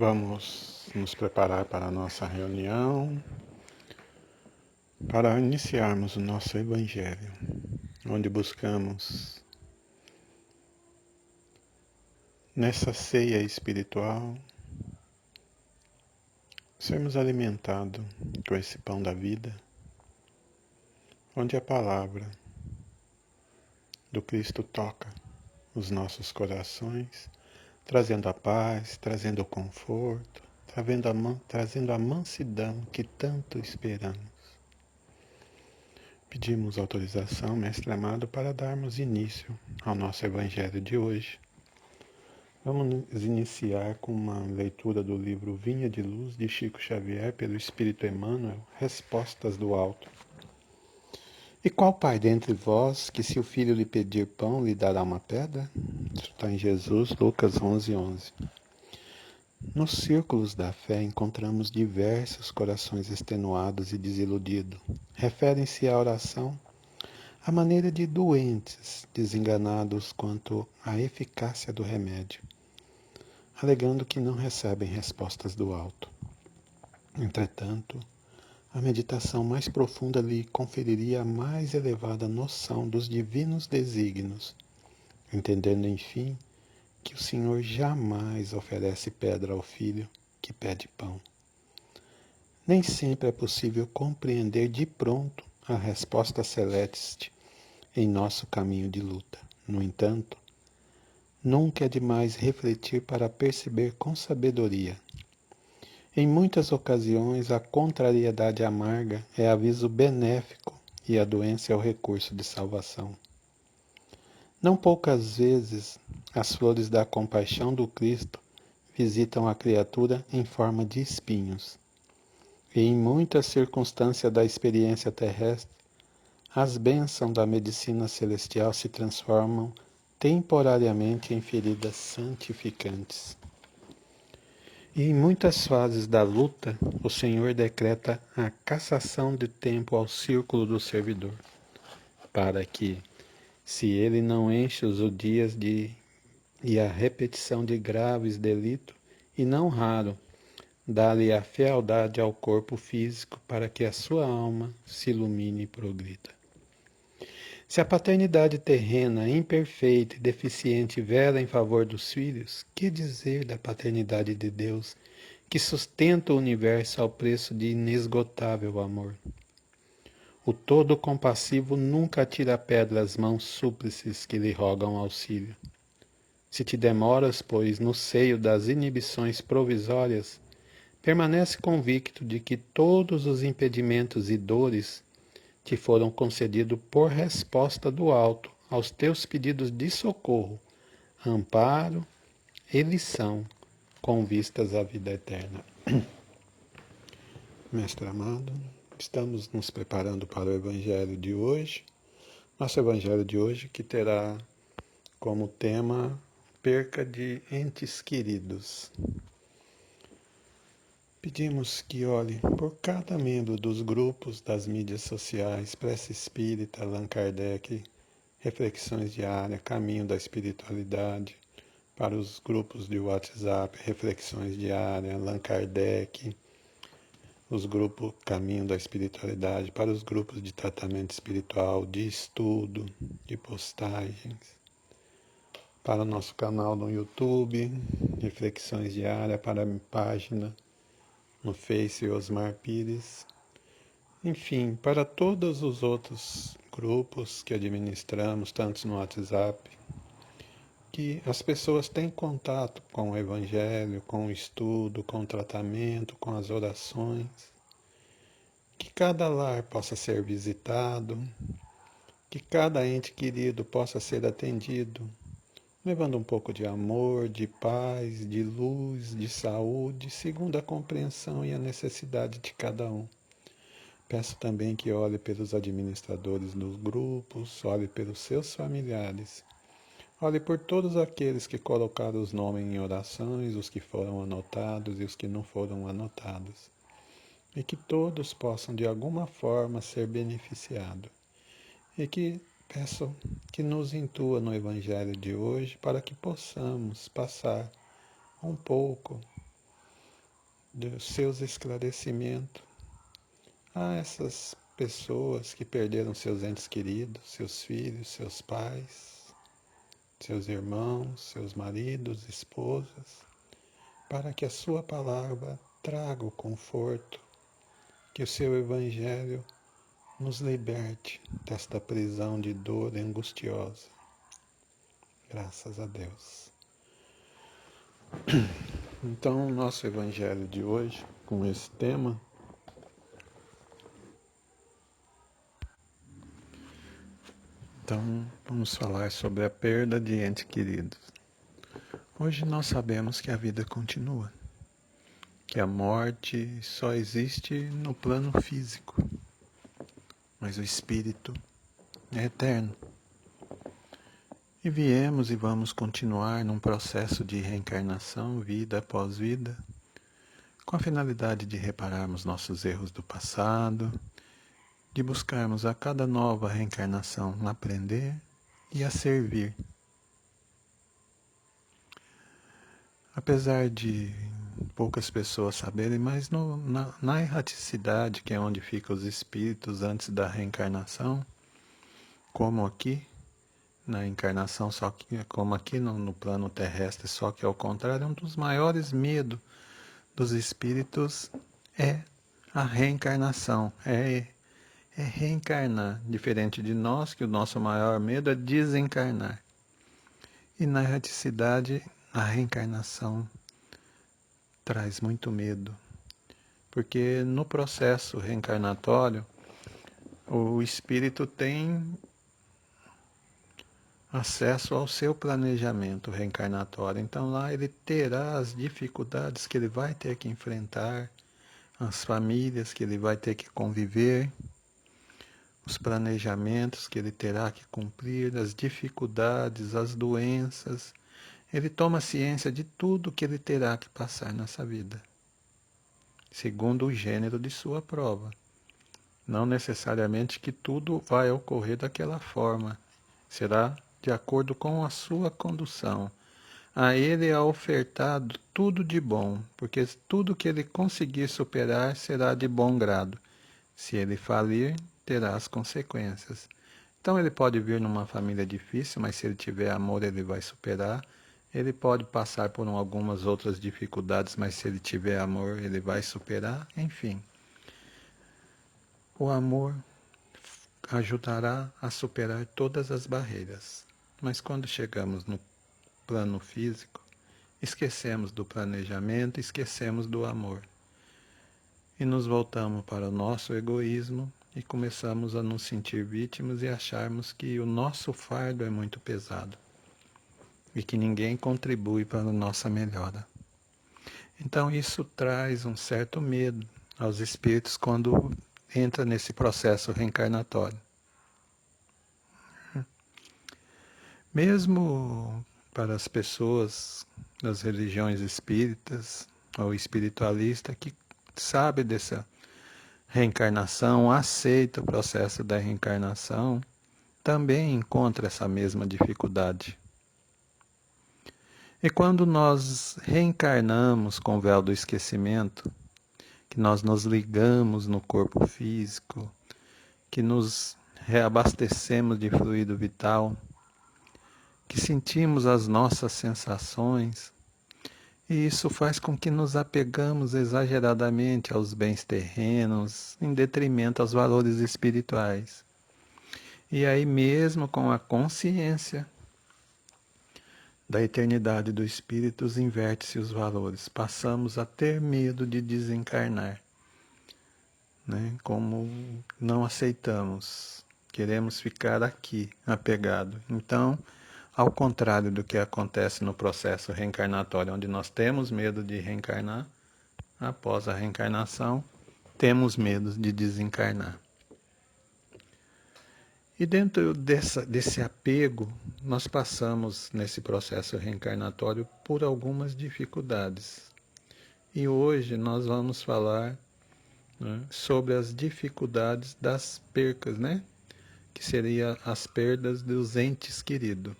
Vamos nos preparar para a nossa reunião, para iniciarmos o nosso Evangelho, onde buscamos, nessa ceia espiritual, sermos alimentados com esse pão da vida, onde a palavra do Cristo toca os nossos corações, trazendo a paz, trazendo o conforto, trazendo a mansidão que tanto esperamos. Pedimos autorização, Mestre amado, para darmos início ao nosso Evangelho de hoje. Vamos iniciar com uma leitura do livro Vinha de Luz, de Chico Xavier, pelo Espírito Emmanuel, Respostas do Alto. E qual pai dentre vós, que se o filho lhe pedir pão, lhe dará uma pedra? Isso está em Jesus, Lucas 11:11. Nos círculos da fé encontramos diversos corações extenuados e desiludidos. Referem-se à oração à maneira de doentes, desenganados quanto à eficácia do remédio, alegando que não recebem respostas do alto. Entretanto, a meditação mais profunda lhe conferiria a mais elevada noção dos divinos desígnios, entendendo, enfim, que o Senhor jamais oferece pedra ao filho que pede pão. Nem sempre é possível compreender de pronto a resposta celeste em nosso caminho de luta. No entanto, nunca é demais refletir para perceber com sabedoria. Em muitas ocasiões, a contrariedade amarga é aviso benéfico e a doença é o recurso de salvação. Não poucas vezes, as flores da compaixão do Cristo visitam a criatura em forma de espinhos. E em muitas circunstâncias da experiência terrestre, as bênçãos da medicina celestial se transformam temporariamente em feridas santificantes. E em muitas fases da luta, o Senhor decreta a cassação de tempo ao círculo do servidor, para que, se ele não enche os dias e a repetição de graves delitos, e não raro, dá-lhe a fealdade ao corpo físico para que a sua alma se ilumine e progrida. Se a paternidade terrena, imperfeita e deficiente vela em favor dos filhos, que dizer da paternidade de Deus, que sustenta o universo ao preço de inesgotável amor? O todo compassivo nunca tira pedra às mãos súplices que lhe rogam auxílio. Se te demoras, pois, no seio das inibições provisórias, permanece convicto de que todos os impedimentos e dores te foram concedidos por resposta do alto aos teus pedidos de socorro, amparo e lição, com vistas à vida eterna. Mestre amado, estamos nos preparando para o Evangelho de hoje. Nosso Evangelho de hoje que terá como tema perca de entes queridos. Pedimos que olhe por cada membro dos grupos das mídias sociais, Prece Espírita, Allan Kardec, Reflexões Diárias, Caminho da Espiritualidade, para os grupos de WhatsApp, Reflexões Diárias, Allan Kardec, os grupos Caminho da Espiritualidade, para os grupos de tratamento espiritual, de estudo, de postagens, para o nosso canal no YouTube, Reflexões Diárias, para a minha página no Face Osmar Pires, enfim, para todos os outros grupos que administramos, tanto no WhatsApp, que as pessoas têm contato com o Evangelho, com o estudo, com o tratamento, com as orações, que cada lar possa ser visitado, que cada ente querido possa ser atendido, levando um pouco de amor, de paz, de luz, de saúde, segundo a compreensão e a necessidade de cada um. Peço também que olhe pelos administradores dos grupos, olhe pelos seus familiares, olhe por todos aqueles que colocaram os nomes em orações, os que foram anotados e os que não foram anotados, e que todos possam de alguma forma ser beneficiados. E que peço que nos intua no Evangelho de hoje para que possamos passar um pouco dos seus esclarecimentos a essas pessoas que perderam seus entes queridos, seus filhos, seus pais, seus irmãos, seus maridos, esposas, para que a sua palavra traga o conforto, que o seu Evangelho nos liberte desta prisão de dor angustiosa. Graças a Deus. Então, o nosso Evangelho de hoje, com esse tema, então vamos falar sobre a perda de entes queridos. Hoje nós sabemos que a vida continua, que a morte só existe no plano físico, mas o espírito é eterno. E viemos e vamos continuar num processo de reencarnação, vida após vida, com a finalidade de repararmos nossos erros do passado, de buscarmos a cada nova reencarnação aprender e a servir. Apesar de poucas pessoas saberem, mas na erraticidade, que é onde ficam os espíritos antes da reencarnação, como aqui, na encarnação, só que como aqui no plano terrestre, só que ao contrário, um dos maiores medos dos espíritos é a reencarnação, é reencarnar, diferente de nós, que o nosso maior medo é desencarnar. E na erraticidade, a reencarnação traz muito medo, porque no processo reencarnatório, o espírito tem acesso ao seu planejamento reencarnatório. Então lá ele terá as dificuldades que ele vai ter que enfrentar, as famílias que ele vai ter que conviver, os planejamentos que ele terá que cumprir, as dificuldades, as doenças. Ele toma ciência de tudo que ele terá que passar nessa vida, segundo o gênero de sua prova. Não necessariamente que tudo vai ocorrer daquela forma. Será de acordo com a sua condução. A ele é ofertado tudo de bom, porque tudo que ele conseguir superar será de bom grado. Se ele falir, terá as consequências. Então ele pode vir numa família difícil, mas se ele tiver amor, ele vai superar. Ele pode passar por algumas outras dificuldades, mas se ele tiver amor, ele vai superar. Enfim, o amor ajudará a superar todas as barreiras. Mas quando chegamos no plano físico, esquecemos do planejamento, esquecemos do amor. E nos voltamos para o nosso egoísmo e começamos a nos sentir vítimas e acharmos que o nosso fardo é muito pesado e que ninguém contribui para a nossa melhora. Então isso traz um certo medo aos espíritos quando entra nesse processo reencarnatório. Mesmo para as pessoas das religiões espíritas ou espiritualistas que sabem dessa reencarnação, aceita o processo da reencarnação, também encontra essa mesma dificuldade. E quando nós reencarnamos com o véu do esquecimento, que nós nos ligamos no corpo físico, que nos reabastecemos de fluido vital, que sentimos as nossas sensações, e isso faz com que nos apegamos exageradamente aos bens terrenos, em detrimento aos valores espirituais. E aí mesmo com a consciência da eternidade do Espírito, inverte-se os valores. Passamos a ter medo de desencarnar, né? Como não aceitamos, queremos ficar aqui apegado. Então, ao contrário do que acontece no processo reencarnatório, onde nós temos medo de reencarnar, após a reencarnação, temos medo de desencarnar. E dentro desse apego, nós passamos nesse processo reencarnatório por algumas dificuldades. E hoje nós vamos falar, né, sobre as dificuldades das percas, né? Que seria as perdas dos entes queridos,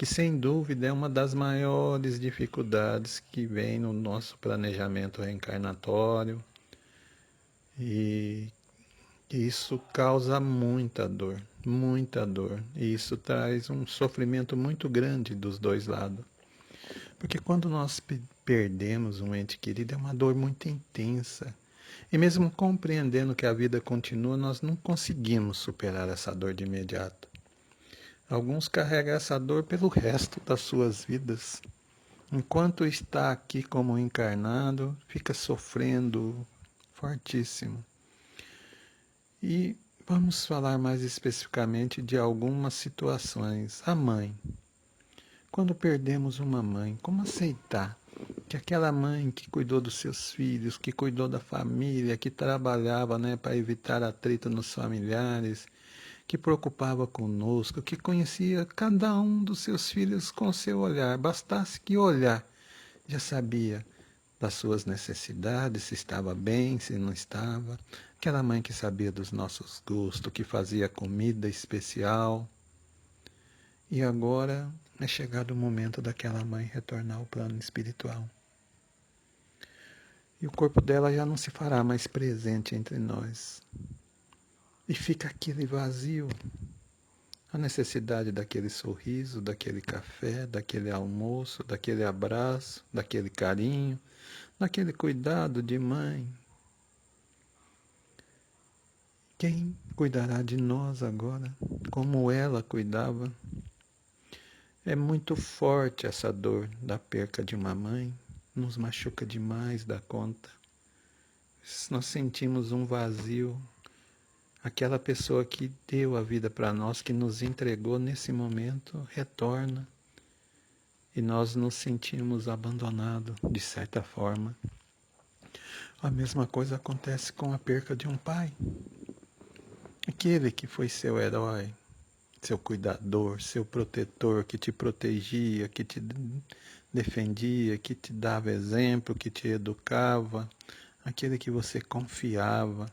que sem dúvida é uma das maiores dificuldades que vem no nosso planejamento reencarnatório, e isso causa muita dor, e isso traz um sofrimento muito grande dos dois lados. Porque quando nós perdemos um ente querido, é uma dor muito intensa. E mesmo compreendendo que a vida continua, nós não conseguimos superar essa dor de imediato. Alguns carregam essa dor pelo resto das suas vidas. Enquanto está aqui como encarnado, fica sofrendo fortíssimo. E vamos falar mais especificamente de algumas situações. A mãe. Quando perdemos uma mãe, como aceitar que aquela mãe que cuidou dos seus filhos, que cuidou da família, que trabalhava, né, para evitar atrito nos familiares, que preocupava conosco, que conhecia cada um dos seus filhos com seu olhar, bastasse que olhar, já sabia das suas necessidades, se estava bem, se não estava. Aquela mãe que sabia dos nossos gostos, que fazia comida especial. E agora é chegado o momento daquela mãe retornar ao plano espiritual. E o corpo dela já não se fará mais presente entre nós. E fica aquele vazio, a necessidade daquele sorriso, daquele café, daquele almoço, daquele abraço, daquele carinho, daquele cuidado de mãe. Quem cuidará de nós agora, como ela cuidava? É muito forte essa dor da perca de uma mãe, nos machuca demais da conta. Nós sentimos um vazio. Aquela pessoa que deu a vida para nós, que nos entregou nesse momento, retorna. E nós nos sentimos abandonados, de certa forma. A mesma coisa acontece com a perca de um pai. Aquele que foi seu herói, seu cuidador, seu protetor, que te protegia, que te defendia, que te dava exemplo, que te educava, aquele que você confiava,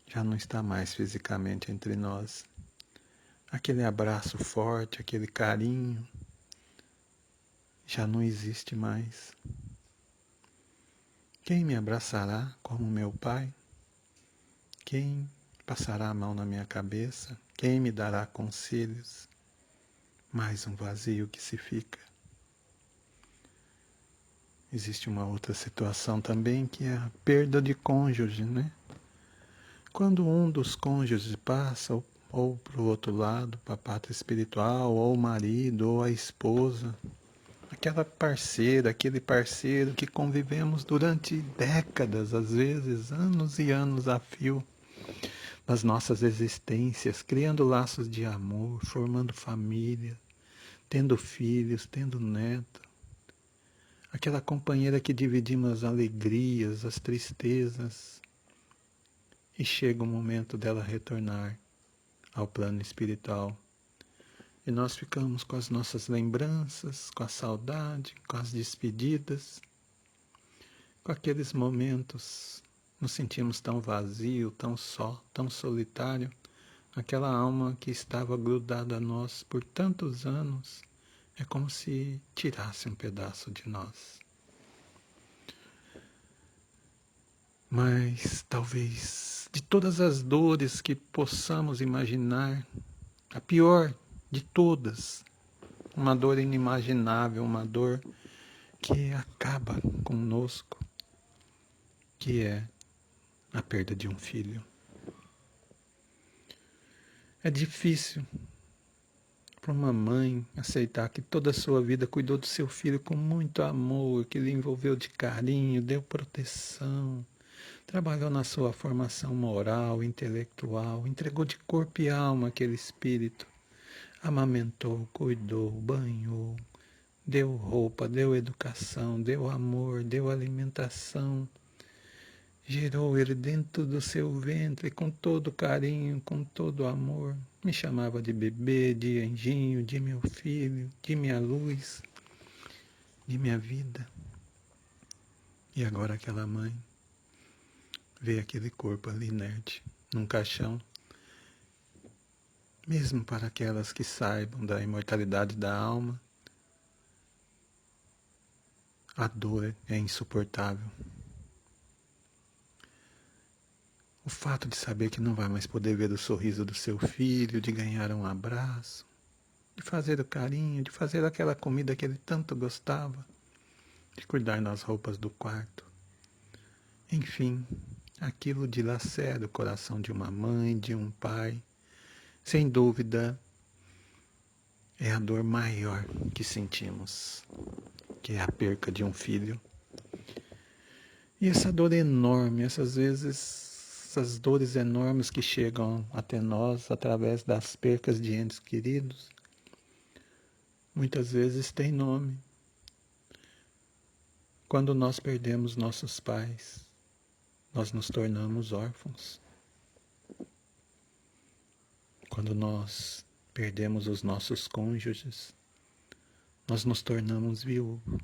já não está mais fisicamente entre nós. Aquele abraço forte, aquele carinho, já não existe mais. Quem me abraçará como meu pai? Quem passará a mão na minha cabeça? Quem me dará conselhos? Mais um vazio que se fica. Existe uma outra situação também, que é a perda de cônjuge, né? Quando um dos cônjuges passa ou para o outro lado, para a pátria espiritual, ou o marido, ou a esposa, aquela parceira, aquele parceiro que convivemos durante décadas, às vezes anos e anos a fio, nas nossas existências, criando laços de amor, formando família, tendo filhos, tendo netos. Aquela companheira que dividimos as alegrias, as tristezas, e chega o momento dela retornar ao plano espiritual. E nós ficamos com as nossas lembranças, com a saudade, com as despedidas, com aqueles momentos. Nos sentimos tão vazio, tão só, tão solitário. Aquela alma que estava grudada a nós por tantos anos, é como se tirasse um pedaço de nós. Mas talvez de todas as dores que possamos imaginar, a pior de todas, uma dor inimaginável, uma dor que acaba conosco, que é a perda de um filho. É difícil para uma mãe aceitar que toda a sua vida cuidou do seu filho com muito amor, que lhe envolveu de carinho, deu proteção, trabalhou na sua formação moral, intelectual, entregou de corpo e alma aquele espírito, amamentou, cuidou, banhou, deu roupa, deu educação, deu amor, deu alimentação, gerou ele dentro do seu ventre com todo carinho, com todo amor. Me chamava de bebê, de anjinho, de meu filho, de minha luz, de minha vida. E agora aquela mãe vê aquele corpo ali inerte, num caixão, mesmo para aquelas que saibam da imortalidade da alma, a dor é insuportável. O fato de saber que não vai mais poder ver o sorriso do seu filho, de ganhar um abraço, de fazer o carinho, de fazer aquela comida que ele tanto gostava, de cuidar das roupas do quarto. Enfim, aquilo dilacera o coração de uma mãe, de um pai. Sem dúvida, é a dor maior que sentimos, que é a perca de um filho. E essa dor enorme, essas dores enormes que chegam até nós através das percas de entes queridos, muitas vezes têm nome. Quando nós perdemos nossos pais, nós nos tornamos órfãos. Quando nós perdemos os nossos cônjuges, nós nos tornamos viúvos.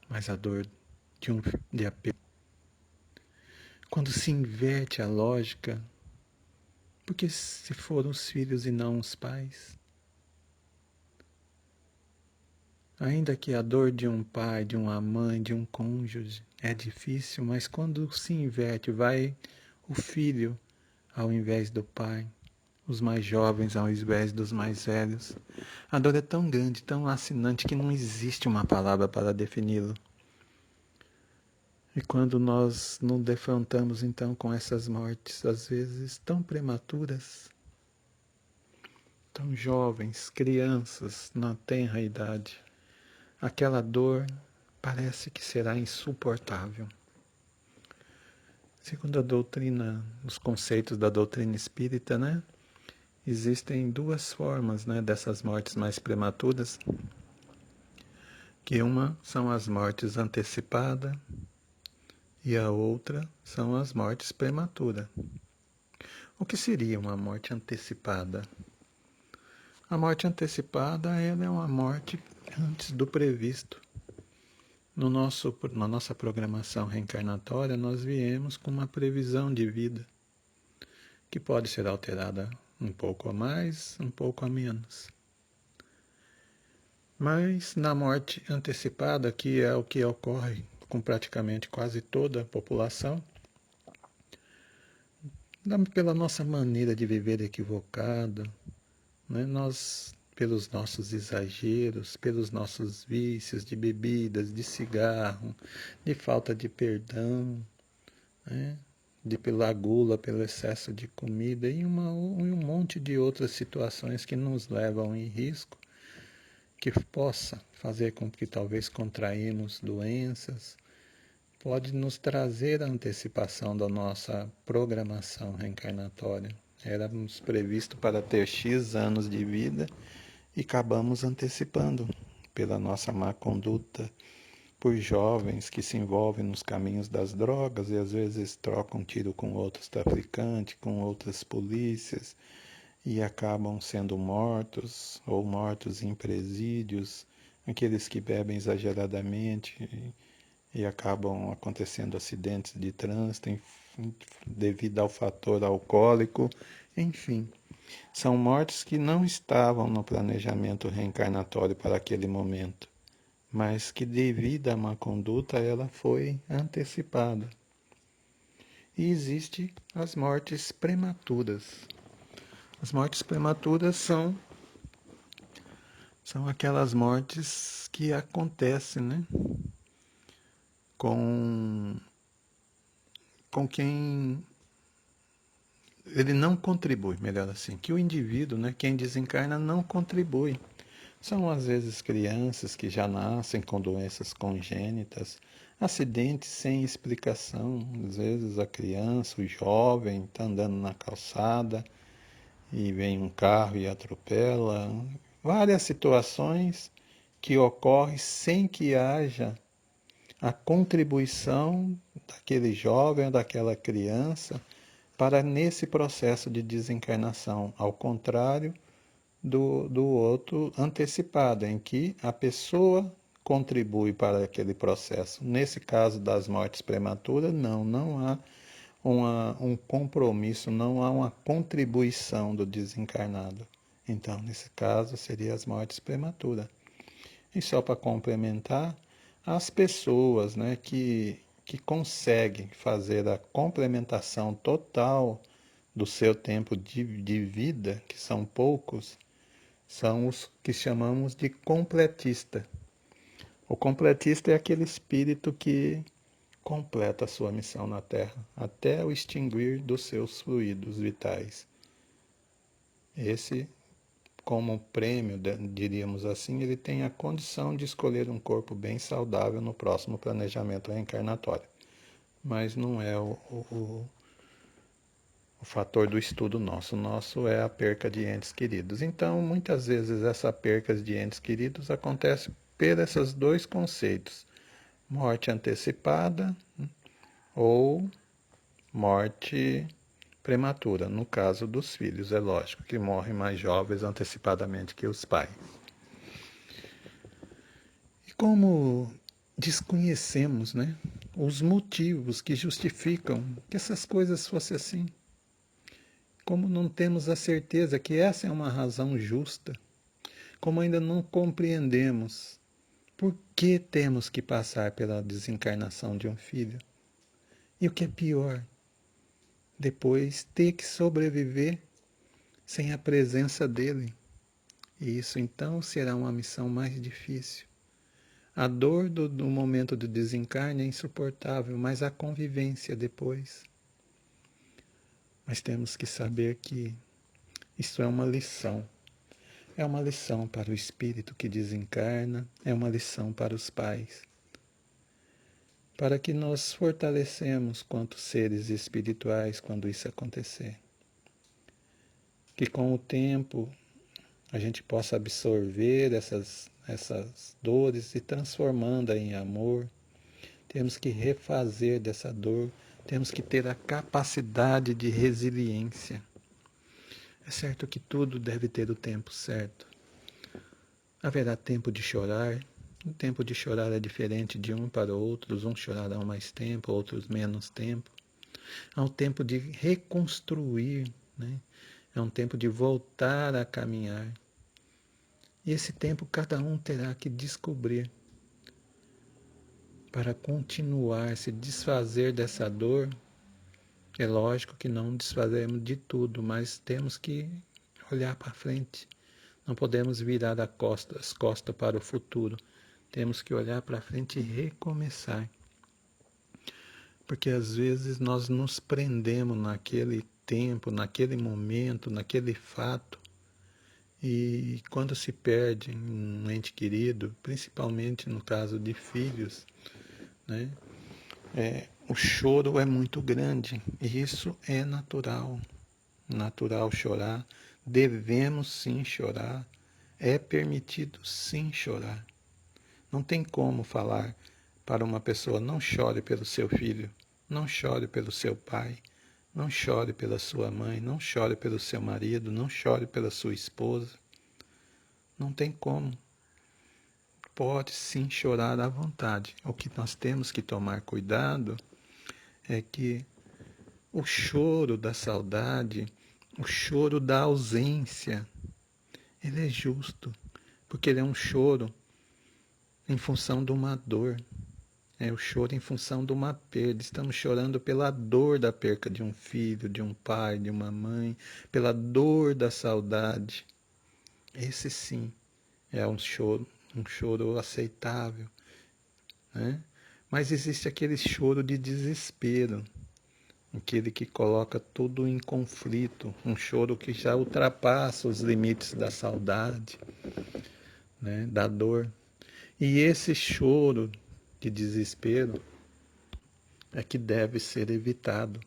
Mas a dor de apego, quando se inverte a lógica, porque se foram os filhos e não os pais, ainda que a dor de um pai, de uma mãe, de um cônjuge é difícil, mas quando se inverte, vai o filho ao invés do pai, os mais jovens ao invés dos mais velhos. A dor é tão grande, tão lacinante, que não existe uma palavra para defini-lo. E quando nós nos defrontamos então com essas mortes, às vezes tão prematuras, tão jovens, crianças na tenra idade, aquela dor parece que será insuportável. Segundo a doutrina, os conceitos da doutrina espírita, existem duas formas, dessas mortes mais prematuras, que uma são as mortes antecipadas e a outra são as mortes prematuras. O que seria uma morte antecipada? A morte antecipada, ela é uma morte antes do previsto. Na nossa programação reencarnatória, nós viemos com uma previsão de vida, que pode ser alterada um pouco a mais, um pouco a menos. Mas na morte antecipada, que é o que ocorre com praticamente quase toda a população, pela nossa maneira de viver equivocada, nós, pelos nossos exageros, pelos nossos vícios de bebidas, de cigarro, de falta de perdão, pela gula, pelo excesso de comida e um monte de outras situações que nos levam em risco, que possa fazer com que talvez contraímos doenças, pode nos trazer a antecipação da nossa programação reencarnatória. Éramos previstos para ter X anos de vida e acabamos antecipando pela nossa má conduta, por jovens que se envolvem nos caminhos das drogas e às vezes trocam tiro com outros traficantes, com outras polícias e acabam sendo mortos ou mortos em presídios, aqueles que bebem exageradamente e acabam acontecendo acidentes de trânsito devido ao fator alcoólico, enfim. São mortes que não estavam no planejamento reencarnatório para aquele momento, mas que devido à má conduta ela foi antecipada. E existem as mortes prematuras. As mortes prematuras são aquelas mortes que acontecem, com quem ele não contribui, melhor assim, que o indivíduo, quem desencarna, não contribui. São às vezes crianças que já nascem com doenças congênitas, acidentes sem explicação. Às vezes a criança, o jovem, está andando na calçada e vem um carro e atropela. Várias situações que ocorrem sem que haja a contribuição daquele jovem ou daquela criança para nesse processo de desencarnação, ao contrário do outro antecipado, em que a pessoa contribui para aquele processo. Nesse caso das mortes prematuras, não há um compromisso, não há uma contribuição do desencarnado. Então, nesse caso, seria as mortes prematuras. E só para complementar, as pessoas, né, que conseguem fazer a complementação total do seu tempo de vida, que são poucos, são os que chamamos de completista. O completista é aquele espírito que completa a sua missão na Terra, até o extinguir dos seus fluidos vitais. Esse, como prêmio, diríamos assim, ele tem a condição de escolher um corpo bem saudável no próximo planejamento reencarnatório. Mas não é o fator do estudo nosso. O nosso é a perca de entes queridos. Então, muitas vezes, essa perca de entes queridos acontece por esses dois conceitos: morte antecipada ou morte prematura. No caso dos filhos, é lógico que morrem mais jovens antecipadamente que os pais. E como desconhecemos, né, os motivos que justificam que essas coisas fossem assim, como não temos a certeza que essa é uma razão justa, como ainda não compreendemos por que temos que passar pela desencarnação de um filho, e o que é pior, depois ter que sobreviver sem a presença dele. E isso então será uma missão mais difícil. A dor do momento do desencarne é insuportável, mas a convivência depois. Mas temos que saber que isso é uma lição. É uma lição para o espírito que desencarna, é uma lição para os pais. Para que nos fortalecemos quanto seres espirituais quando isso acontecer. Que com o tempo a gente possa absorver essas dores e transformando em amor. Temos que refazer dessa dor, temos que ter a capacidade de resiliência. É certo que tudo deve ter o tempo certo. Haverá tempo de chorar. O tempo de chorar é diferente de um para outros. Uns chorarão mais tempo, outros menos tempo. Há um tempo de reconstruir, né? É um tempo de voltar a caminhar. E esse tempo cada um terá que descobrir para continuar, se desfazer dessa dor. É lógico que não desfazemos de tudo, mas temos que olhar para frente. Não podemos virar as costas para o futuro. Temos que olhar para frente e recomeçar. Porque às vezes nós nos prendemos naquele tempo, naquele momento, naquele fato. E quando se perde um ente querido, principalmente no caso de filhos, né, o choro é muito grande. E isso é natural. Natural chorar. Devemos sim chorar. É permitido sim chorar. Não tem como falar para uma pessoa: não chore pelo seu filho, não chore pelo seu pai, não chore pela sua mãe, não chore pelo seu marido, não chore pela sua esposa. Não tem como. Pode sim chorar à vontade. O que nós temos que tomar cuidado é que o choro da saudade, o choro da ausência, ele é justo, porque ele é um choro em função de uma dor. É o choro em função de uma perda. Estamos chorando pela dor da perca de um filho, de um pai, de uma mãe, pela dor da saudade. Esse sim é um choro aceitável, né? Mas existe aquele choro de desespero, aquele que coloca tudo em conflito, um choro que já ultrapassa os limites da saudade, né, da dor. E esse choro de desespero é que deve ser evitado,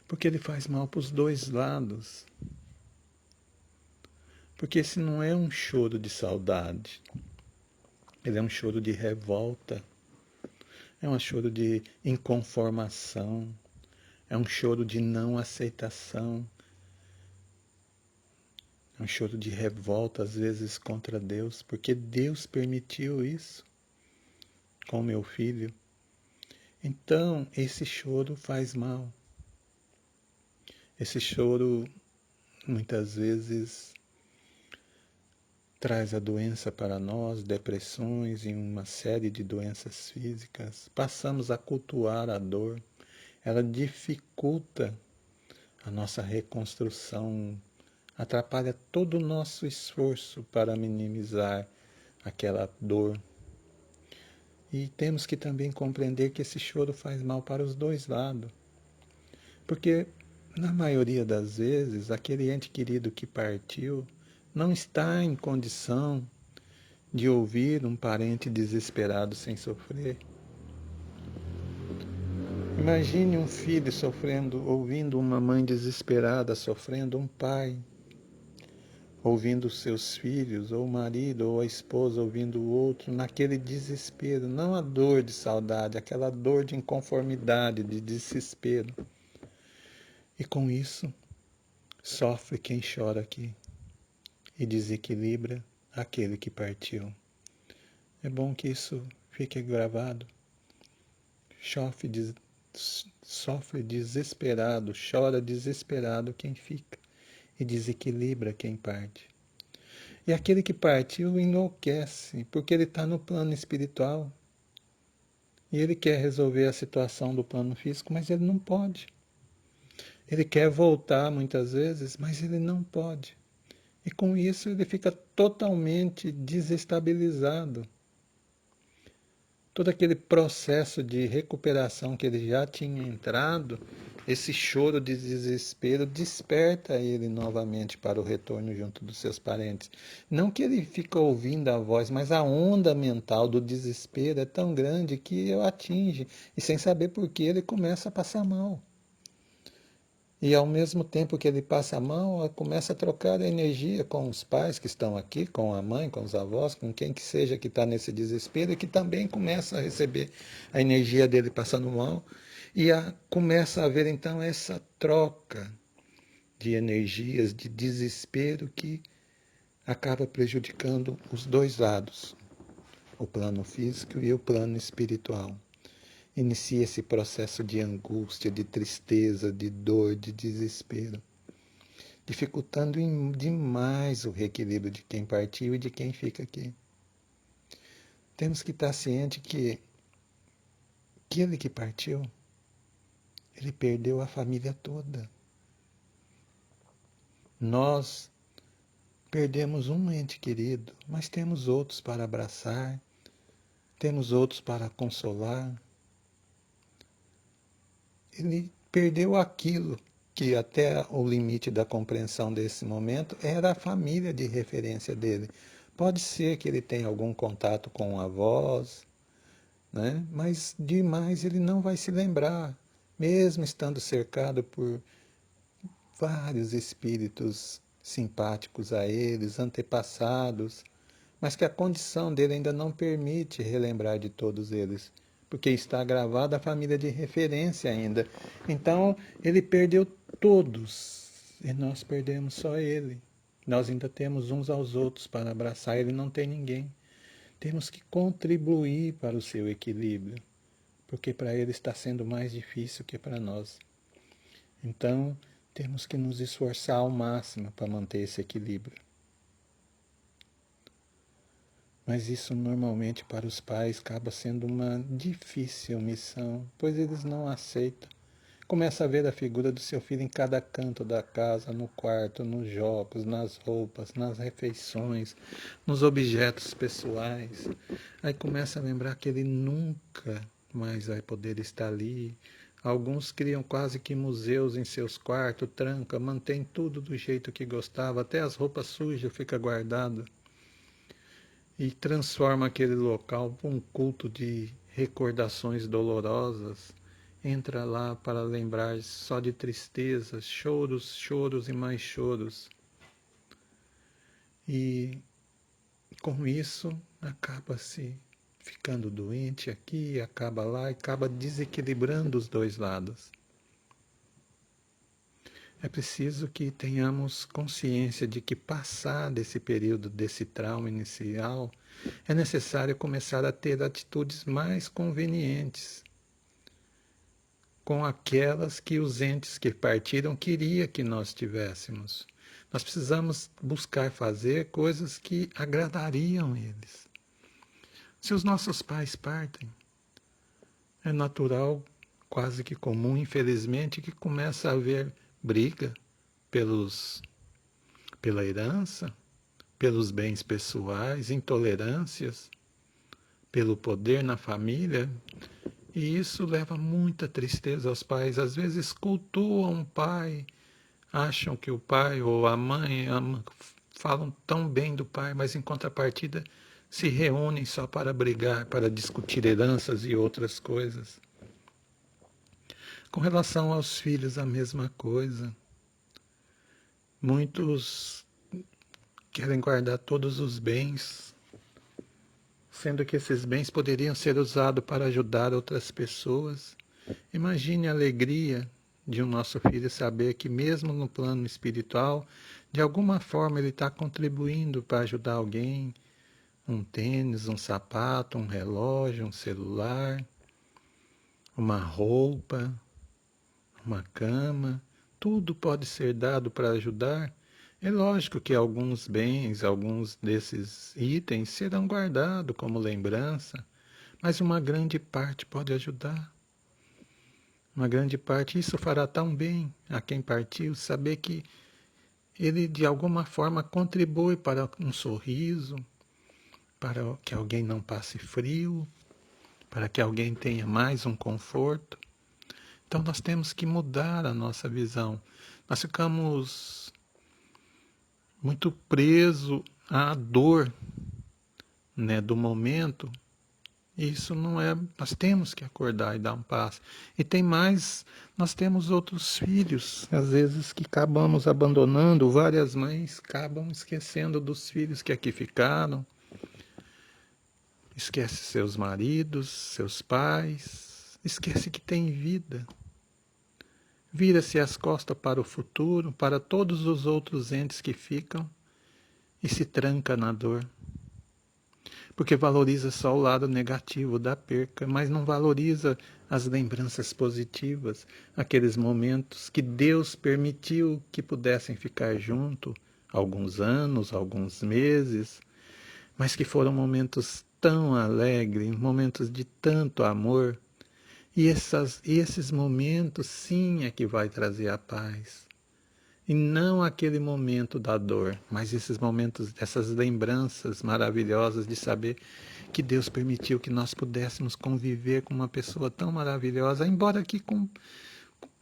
porque ele faz mal para os dois lados. Porque esse não é um choro de saudade, ele é um choro de revolta, é um choro de inconformação, é um choro de não aceitação, é um choro de revolta, às vezes, contra Deus, porque Deus permitiu isso com meu filho. Então, esse choro faz mal. Esse choro, muitas vezes, traz a doença para nós, depressões e uma série de doenças físicas. Passamos a cultuar a dor. Ela dificulta a nossa reconstrução, atrapalha todo o nosso esforço para minimizar aquela dor. E temos que também compreender que esse choro faz mal para os dois lados. Porque, na maioria das vezes, aquele ente querido que partiu não está em condição de ouvir um parente desesperado sem sofrer. Imagine um filho sofrendo, ouvindo uma mãe desesperada sofrendo, um pai ouvindo seus filhos, ou o marido, ou a esposa ouvindo o outro, naquele desespero, não a dor de saudade, aquela dor de inconformidade, de desespero. E com isso, sofre quem chora aqui e desequilibra aquele que partiu. É bom que isso fique gravado. Sofre desesperado, chora desesperado quem fica e desequilibra quem parte. E aquele que partiu enlouquece, porque ele está no plano espiritual. E ele quer resolver a situação do plano físico, mas ele não pode. Ele quer voltar muitas vezes, mas ele não pode. E com isso ele fica totalmente desestabilizado. Todo aquele processo de recuperação que ele já tinha entrado, esse choro de desespero desperta ele novamente para o retorno junto dos seus parentes. Não que ele fica ouvindo a voz, mas a onda mental do desespero é tão grande que o atinge. E sem saber por que ele começa a passar mal. E ao mesmo tempo que ele passa a mão, começa a trocar a energia com os pais que estão aqui, com a mãe, com os avós, com quem que seja que está nesse desespero e que também começa a receber a energia dele passando mal. E começa a haver então essa troca de energias, de desespero que acaba prejudicando os dois lados, o plano físico e o plano espiritual. Inicia esse processo de angústia, de tristeza, de dor, de desespero, dificultando demais o reequilíbrio de quem partiu e de quem fica aqui. Temos que estar ciente que aquele que partiu, ele perdeu a família toda. Nós perdemos um ente querido, mas temos outros para abraçar, temos outros para consolar. Ele perdeu aquilo que até o limite da compreensão desse momento era a família de referência dele. Pode ser que ele tenha algum contato com avós, né? Mas demais ele não vai se lembrar, mesmo estando cercado por vários espíritos simpáticos a eles, antepassados, mas que a condição dele ainda não permite relembrar de todos eles, porque está gravada a família de referência ainda. Então, ele perdeu todos e nós perdemos só ele. Nós ainda temos uns aos outros para abraçar, ele não tem ninguém. Temos que contribuir para o seu equilíbrio, porque para ele está sendo mais difícil que para nós. Então, temos que nos esforçar ao máximo para manter esse equilíbrio. Mas isso normalmente para os pais acaba sendo uma difícil missão, pois eles não aceitam. Começa a ver a figura do seu filho em cada canto da casa, no quarto, nos jogos, nas roupas, nas refeições, nos objetos pessoais. Aí começa a lembrar que ele nunca mais vai poder estar ali. Alguns criam quase que museus em seus quartos, tranca, mantém tudo do jeito que gostava, até as roupas sujas fica guardado. E transforma aquele local para um culto de recordações dolorosas. Entra lá para lembrar só de tristezas, choros, choros e mais choros. E com isso acaba-se ficando doente aqui, acaba lá e acaba desequilibrando os dois lados. É preciso que tenhamos consciência de que, passar desse período, desse trauma inicial, é necessário começar a ter atitudes mais convenientes. com aquelas que os entes que partiram queriam que nós tivéssemos. Nós precisamos buscar fazer coisas que agradariam eles. Se os nossos pais partem, é natural, quase que comum, infelizmente, que começa a haver briga pela herança, pelos bens pessoais, intolerâncias, pelo poder na família. E isso leva muita tristeza aos pais. Às vezes cultuam o pai, acham que o pai ou a mãe falam tão bem do pai, mas em contrapartida se reúnem só para brigar, para discutir heranças e outras coisas. Com relação aos filhos, a mesma coisa. Muitos querem guardar todos os bens, sendo que esses bens poderiam ser usados para ajudar outras pessoas. Imagine a alegria de um nosso filho saber que mesmo no plano espiritual, de alguma forma ele está contribuindo para ajudar alguém, um tênis, um sapato, um relógio, um celular, uma roupa, uma cama, tudo pode ser dado para ajudar. É lógico que alguns bens, alguns desses itens serão guardados como lembrança, mas uma grande parte pode ajudar. Uma grande parte, isso fará tão bem a quem partiu, saber que ele de alguma forma contribui para um sorriso, para que alguém não passe frio, para que alguém tenha mais um conforto. Então nós temos que mudar a nossa visão. Nós ficamos muito presos à dor, né, do momento. Isso não é. Nós temos que acordar e dar um passo. E tem mais, nós temos outros filhos, às vezes que acabamos abandonando, várias mães acabam esquecendo dos filhos que aqui ficaram. Esquece seus maridos, seus pais, esquece que tem vida. Vira-se as costas para o futuro, para todos os outros entes que ficam e se tranca na dor. Porque valoriza só o lado negativo da perca, mas não valoriza as lembranças positivas, aqueles momentos que Deus permitiu que pudessem ficar junto, alguns anos, alguns meses, mas que foram momentos tão alegres, momentos de tanto amor. E esses momentos, sim, é que vai trazer a paz. E não aquele momento da dor, mas esses momentos, essas lembranças maravilhosas de saber que Deus permitiu que nós pudéssemos conviver com uma pessoa tão maravilhosa, embora aqui com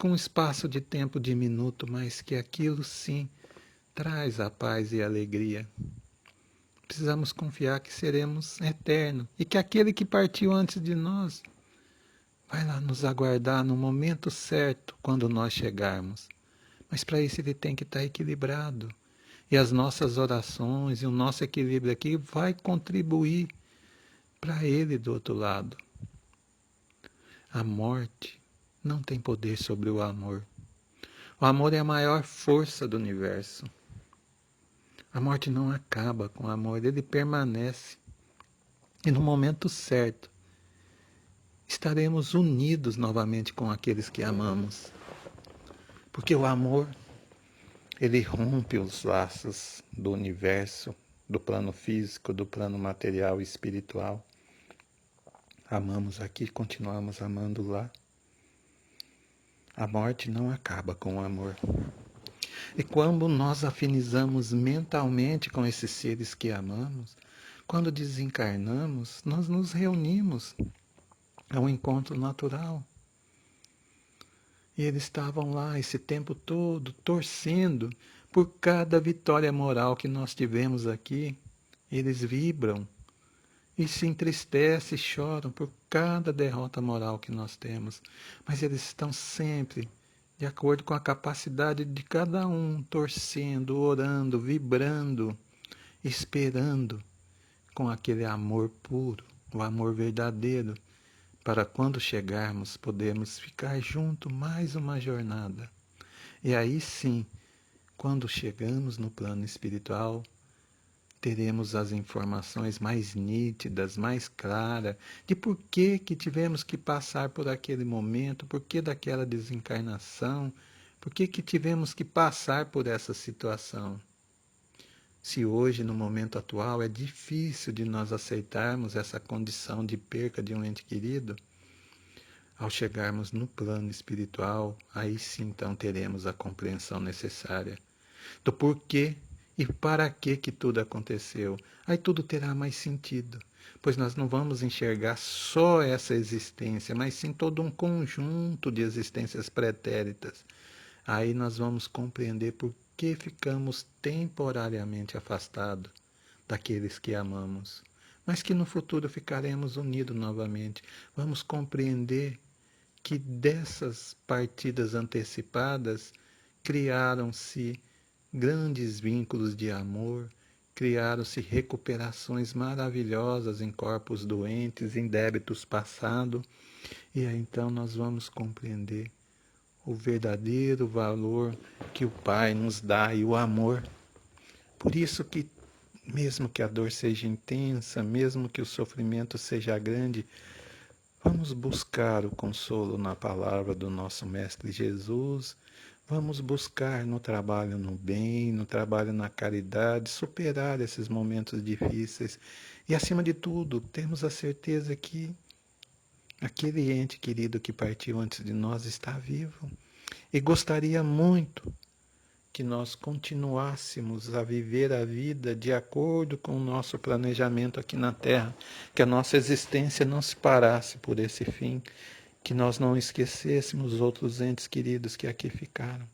um espaço de tempo diminuto, mas que aquilo sim traz a paz e a alegria. Precisamos confiar que seremos eternos e que aquele que partiu antes de nós vai lá nos aguardar no momento certo quando nós chegarmos. Mas para isso ele tem que estar equilibrado. E as nossas orações e o nosso equilíbrio aqui vai contribuir para ele do outro lado. A morte não tem poder sobre o amor. O amor é a maior força do universo. A morte não acaba com o amor, ele permanece. E no momento certo, estaremos unidos novamente com aqueles que amamos. Porque o amor, ele rompe os laços do universo, do plano físico, do plano material e espiritual. Amamos aqui, continuamos amando lá. A morte não acaba com o amor. E quando nós afinizamos mentalmente com esses seres que amamos, quando desencarnamos, nós nos reunimos a um encontro natural. E eles estavam lá esse tempo todo, torcendo por cada vitória moral que nós tivemos aqui. Eles vibram e se entristecem e choram por cada derrota moral que nós temos. Mas eles estão sempre de acordo com a capacidade de cada um, torcendo, orando, vibrando, esperando com aquele amor puro, o amor verdadeiro, para quando chegarmos podermos ficar junto mais uma jornada. E aí sim, quando chegamos no plano espiritual, teremos as informações mais nítidas, mais claras, de por que que tivemos que passar por aquele momento, por que daquela desencarnação, por que que tivemos que passar por essa situação. Se hoje, no momento atual, é difícil de nós aceitarmos essa condição de perca de um ente querido, ao chegarmos no plano espiritual, aí sim então teremos a compreensão necessária do porquê e para que tudo aconteceu. Aí tudo terá mais sentido, pois nós não vamos enxergar só essa existência, mas sim todo um conjunto de existências pretéritas. Aí nós vamos compreender por que ficamos temporariamente afastados daqueles que amamos, mas que no futuro ficaremos unidos novamente. Vamos compreender que dessas partidas antecipadas criaram-se grandes vínculos de amor, criaram-se recuperações maravilhosas em corpos doentes, em débitos passados, e aí então nós vamos compreender o verdadeiro valor que o Pai nos dá e o amor. Por isso que mesmo que a dor seja intensa, mesmo que o sofrimento seja grande, vamos buscar o consolo na palavra do nosso Mestre Jesus. Vamos buscar no trabalho no bem, no trabalho na caridade, superar esses momentos difíceis. E, acima de tudo, temos a certeza que aquele ente querido que partiu antes de nós está vivo e gostaria muito que nós continuássemos a viver a vida de acordo com o nosso planejamento aqui na Terra, que a nossa existência não se parasse por esse fim, que nós não esquecêssemos os outros entes queridos que aqui ficaram.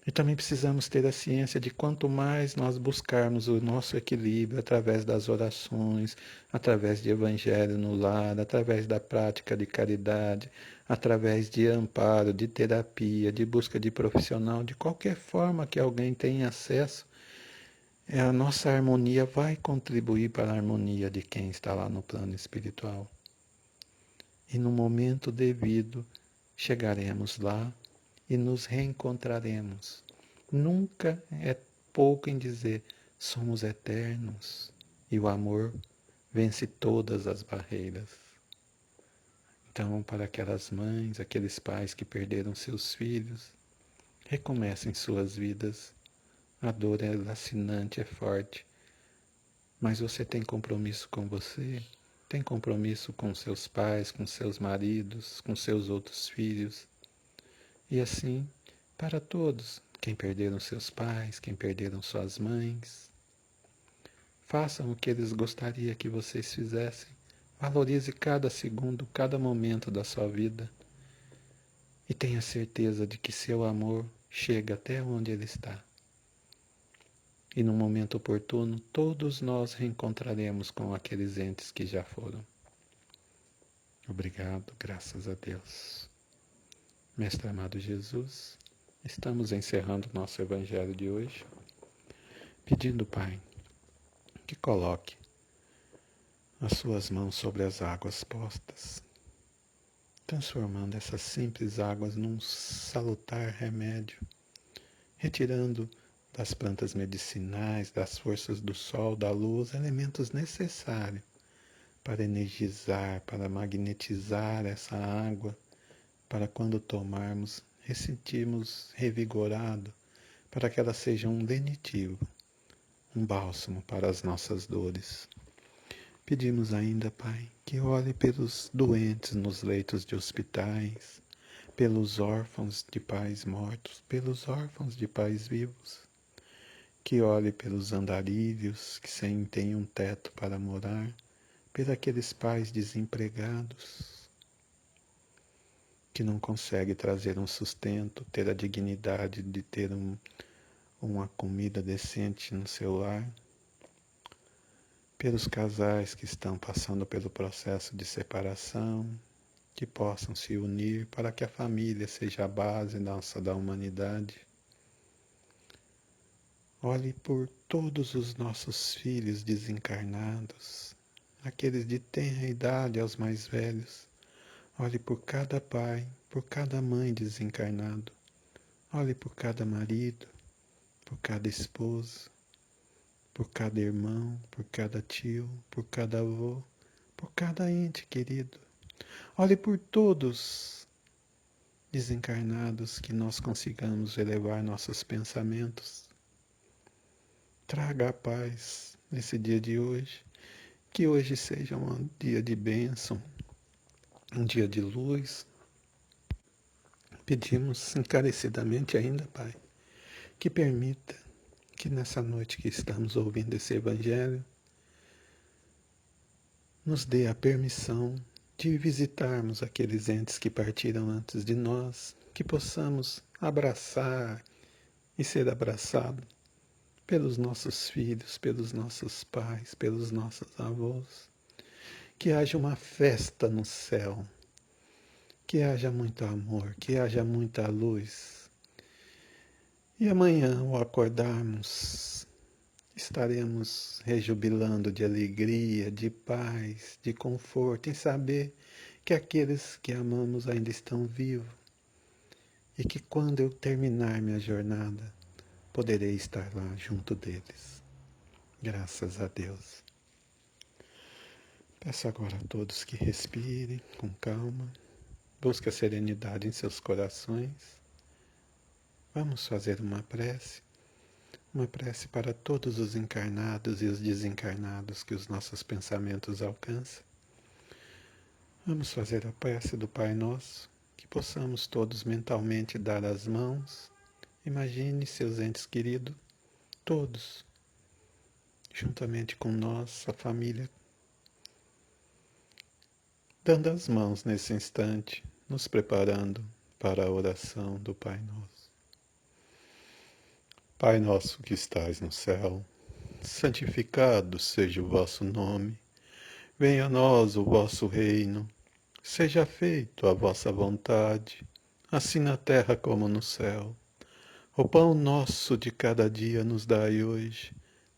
E também precisamos ter a ciência de quanto mais nós buscarmos o nosso equilíbrio através das orações, através de evangelho no lar, através da prática de caridade, através de amparo, de terapia, de busca de profissional, de qualquer forma que alguém tenha acesso, a nossa harmonia vai contribuir para a harmonia de quem está lá no plano espiritual. E no momento devido, chegaremos lá e nos reencontraremos. Nunca é pouco em dizer somos eternos e o amor vence todas as barreiras. Então, para aquelas mães, aqueles pais que perderam seus filhos, recomecem suas vidas. A dor é lacinante, é forte, mas você tem compromisso com você, tem compromisso com seus pais, com seus maridos, com seus outros filhos. E assim, para todos, quem perderam seus pais, quem perderam suas mães, façam o que eles gostariam que vocês fizessem. Valorize cada segundo, cada momento da sua vida. E tenha certeza de que seu amor chega até onde ele está. E no momento oportuno, todos nós reencontraremos com aqueles entes que já foram. Obrigado, graças a Deus. Mestre amado Jesus, estamos encerrando o nosso Evangelho de hoje, pedindo, Pai, que coloque as suas mãos sobre as águas postas, transformando essas simples águas num salutar remédio, retirando das plantas medicinais, das forças do sol, da luz, elementos necessários para energizar, para magnetizar essa água, para quando tomarmos, ressentirmos revigorado, para que ela seja um lenitivo, um bálsamo para as nossas dores. Pedimos ainda, Pai, que olhe pelos doentes nos leitos de hospitais, pelos órfãos de pais mortos, pelos órfãos de pais vivos, que olhe pelos andarilhos que sem têm um teto para morar, por aqueles pais desempregados, que não conseguem trazer um sustento, ter a dignidade de ter uma comida decente no seu lar, pelos casais que estão passando pelo processo de separação, que possam se unir para que a família seja a base da humanidade. Olhe por todos os nossos filhos desencarnados, aqueles de tenra idade aos mais velhos. Olhe por cada pai, por cada mãe desencarnado. Olhe por cada marido, por cada esposa, por cada irmão, por cada tio, por cada avô, por cada ente querido. Olhe por todos desencarnados, que nós consigamos elevar nossos pensamentos. Traga a paz nesse dia de hoje, que hoje seja um dia de bênção, um dia de luz. Pedimos encarecidamente ainda, Pai, que permita que nessa noite que estamos ouvindo esse Evangelho, nos dê a permissão de visitarmos aqueles entes que partiram antes de nós, que possamos abraçar e ser abraçado pelos nossos filhos, pelos nossos pais, pelos nossos avós. Que haja uma festa no céu, que haja muito amor, que haja muita luz. E amanhã, ao acordarmos, estaremos rejubilando de alegria, de paz, de conforto, em saber que aqueles que amamos ainda estão vivos e que quando eu terminar minha jornada, poderei estar lá junto deles. Graças a Deus. Peço agora a todos que respirem com calma, busquem a serenidade em seus corações. Vamos fazer uma prece para todos os encarnados e os desencarnados que os nossos pensamentos alcançam. Vamos fazer a prece do Pai Nosso, que possamos todos mentalmente dar as mãos. Imagine seus entes queridos, todos, juntamente com nós, a família, dando as mãos nesse instante, nos preparando para a oração do Pai Nosso. Pai nosso que estais no céu, santificado seja o vosso nome. Venha a nós o vosso reino. Seja feito a vossa vontade, assim na terra como no céu. O pão nosso de cada dia nos dai hoje.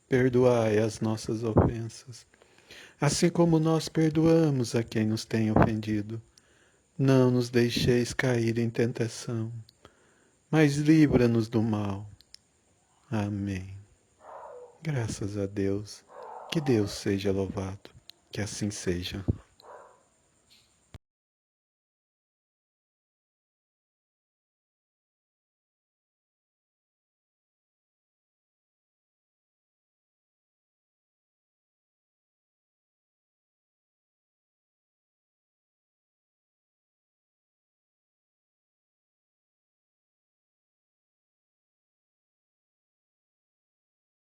Perdoai as nossas ofensas, assim como nós perdoamos a quem nos tem ofendido. Não nos deixeis cair em tentação, mas livra-nos do mal. Amém. Graças a Deus. Que Deus seja louvado. Que assim seja.